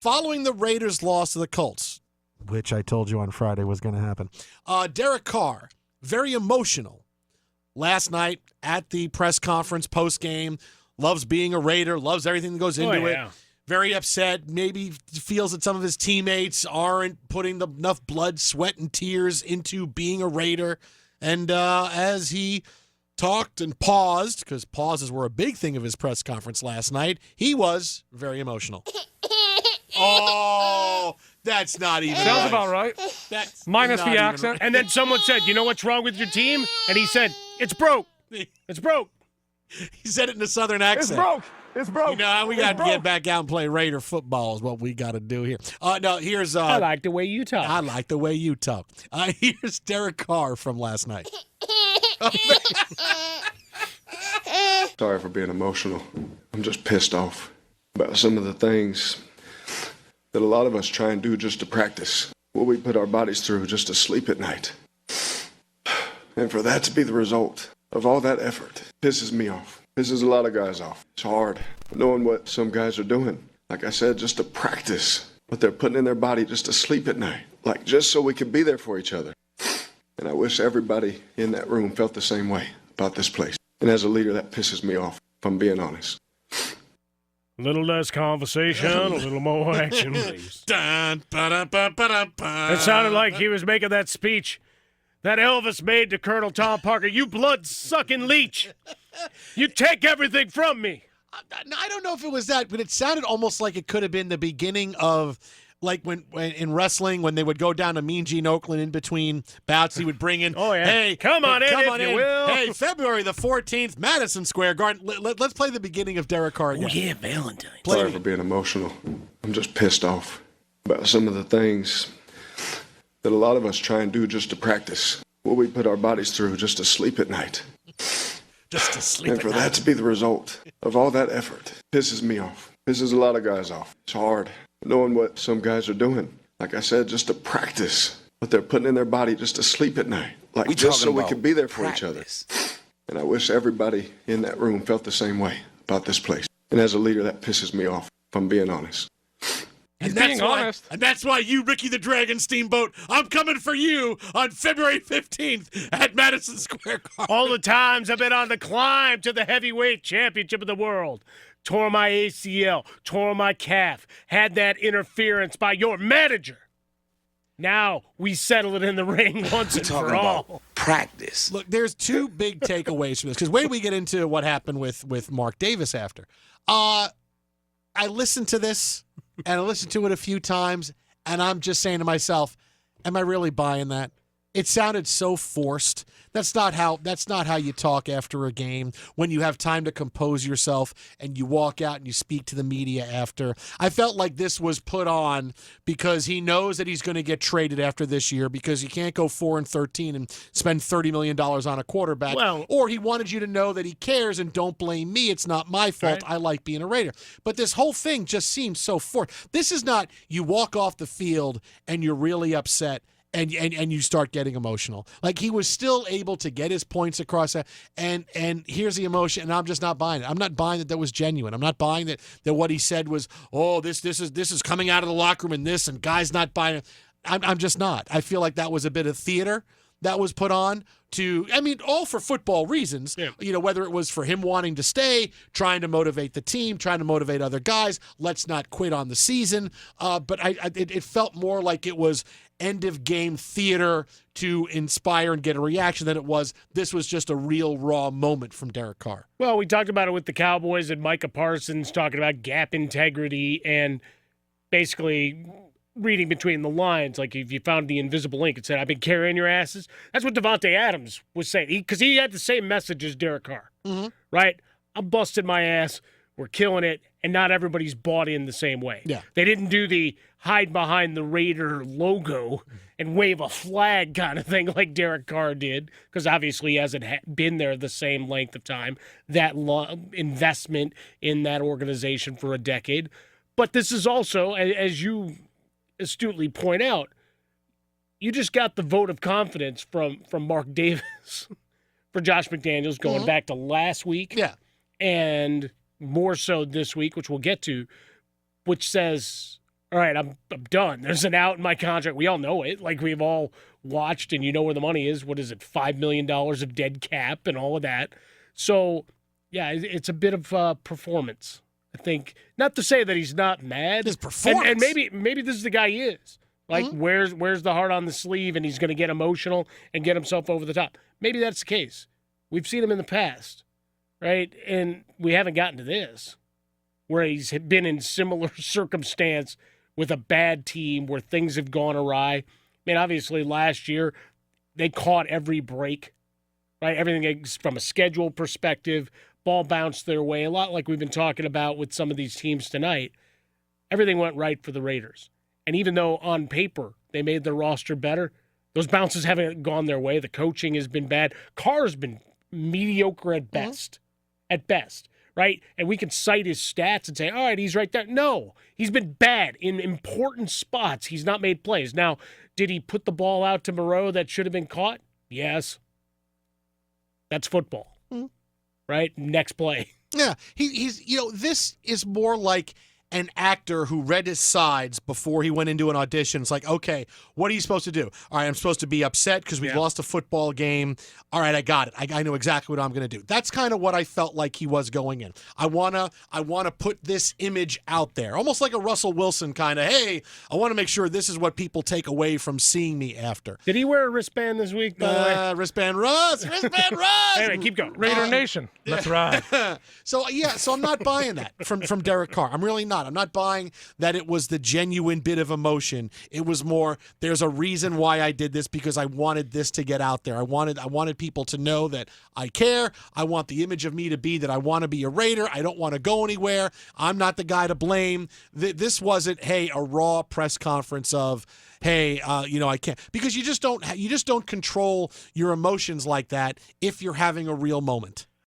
Following the Raiders' loss to the Colts, which I told you on Friday was going to happen, Derek Carr, very emotional last night at the press conference post-game, loves being a Raider, loves everything that goes into it. Very upset, maybe feels that some of his teammates aren't putting enough blood, sweat, and tears into being a Raider. And as he talked and paused, because pauses were a big thing of his press conference last night, he was very emotional. Oh, that's not even Sounds right. about right. That's minus the accent. Right. And then someone said, you know what's wrong with your team? And he said, it's broke. It's broke. He said it in a southern accent. It's broke. It's broke. You know, we got to get back out and play Raider football is what we got to do here. No, here's... I like the way you talk. I like the way you talk. Here's Derek Carr from last night. Sorry for being emotional. I'm just pissed off about some of the things that a lot of us try and do just to practice, what we put our bodies through just to sleep at night. And for that to be the result of all that effort pisses me off. Pisses a lot of guys off. It's hard knowing what some guys are doing. Like I said, just to practice what they're putting in their body just to sleep at night. Like just so we can be there for each other. And I wish everybody in that room felt the same way about this place. And as a leader, that pisses me off, if I'm being honest. A little less conversation, a little more action, please. It sounded like he was making that speech that Elvis made to Colonel Tom Parker. You blood-sucking leech. You take everything from me. I don't know if it was that, but it sounded almost like it could have been the beginning of, like when in wrestling, when they would go down to Mean Gene Oakland in between bouts, he would bring in, hey, come on in, if you will. Hey, February the 14th, Madison Square Garden. Let's play the beginning of Derek Carr again. Oh, yeah, Valentine. Sorry for being emotional. I'm just pissed off about some of the things that a lot of us try and do just to practice, what we put our bodies through just to sleep at night. Just to sleep and for that to be the result of all that effort pisses me off. Pisses a lot of guys off. It's hard knowing what some guys are doing. Like I said, just to practice what they're putting in their body just to sleep at night. Like just so we can be there for each other. And I wish everybody in that room felt the same way about this place. And as a leader, that pisses me off, if I'm being honest. And that's why you, Ricky the Dragon Steamboat, I'm coming for you on February 15th at Madison Square Garden. All the times I've been on the climb to the heavyweight championship of the world. Tore my ACL, tore my calf, had that interference by your manager. Now we settle it in the ring once and for all. Practice. Look, there's two big takeaways from this, because wait, we get into what happened with Mark Davis after. I listened to this, and I listened to it a few times, and I'm just saying to myself, am I really buying that? It sounded so forced. That's not how you talk after a game, when you have time to compose yourself and you walk out and you speak to the media after. I felt like this was put on because he knows that he's going to get traded after this year, because you can't go 4-13 and spend $30 million on a quarterback. Or he wanted you to know that he cares and don't blame me. It's not my fault. Right. I like being a Raider. But this whole thing just seems so forced. This is not you walk off the field and you're really upset and you start getting emotional. Like, he was still able to get his points across, and here's the emotion, and I'm just not buying it. I'm not buying that was genuine. I'm not buying that what he said was, oh, this is coming out of the locker room and guys not buying it. I'm just not. I feel like that was a bit of theater that was put on all for football reasons. Yeah. You know, whether it was for him wanting to stay, trying to motivate the team, trying to motivate other guys, let's not quit on the season. But it felt more like it was end-of-game theater to inspire and get a reaction than it was. This was just a real raw moment from Derek Carr. Well, we talked about it with the Cowboys and Micah Parsons talking about gap integrity and basically reading between the lines. Like, if you found the invisible ink and said, I've been carrying your asses. That's what Devontae Adams was saying, because he had the same message as Derek Carr, right? I'm busting my ass. We're killing it, and not everybody's bought in the same way. Yeah. They didn't do the hide behind the Raider logo and wave a flag kind of thing like Derek Carr did, because obviously he hasn't been there the same length of time, that investment in that organization for a decade. But this is also, as you astutely point out, you just got the vote of confidence from Mark Davis for Josh McDaniels going back to last week. Yeah. And more so this week, which we'll get to, which says all right, I'm done. There's an out in my contract. We all know it. Like, we've all watched, and you know where the money is. What is it, $5 million of dead cap and all of that. So, yeah, it's a bit of performance. I think, not to say that he's not mad. His performance. And maybe this is the guy he is. Like, where's the heart on the sleeve, and he's going to get emotional and get himself over the top. Maybe that's the case. We've seen him in the past, right? And we haven't gotten to this, where he's been in similar circumstance with a bad team where things have gone awry. I mean, obviously last year they caught every break, right? Everything from a schedule perspective, ball bounced their way, a lot like we've been talking about with some of these teams tonight. Everything went right for the Raiders. And even though on paper they made their roster better, those bounces haven't gone their way. The coaching has been bad. Carr's been mediocre at best. At best. Right? And we can cite his stats and say, all right, he's right there. No, he's been bad in important spots. He's not made plays. Now, did he put the ball out to Moreau that should have been caught? Yes. That's football. Right? Next play. Yeah. He's this is more like an actor who read his sides before he went into an audition. It's like, okay, what are you supposed to do? All right, I'm supposed to be upset because we've lost a football game. All right, I got it. I know exactly what I'm going to do. That's kind of what I felt like he was going in. I wanna put this image out there, almost like a Russell Wilson kind of. Hey, I want to make sure this is what people take away from seeing me after. Did he wear a wristband this week? By the way, wristband Russ. Anyway, keep going. Raider Nation. Let's ride. So I'm not buying that from Derek Carr. I'm really not. I'm not buying that it was the genuine bit of emotion. It was more, there's a reason why I did this, because I wanted this to get out there. I wanted people to know that I care. I want the image of me to be that I want to be a Raider. I don't want to go anywhere. I'm not the guy to blame. This wasn't, hey, a raw press conference of, hey, I can't, because you just don't control your emotions like that if you're having a real moment.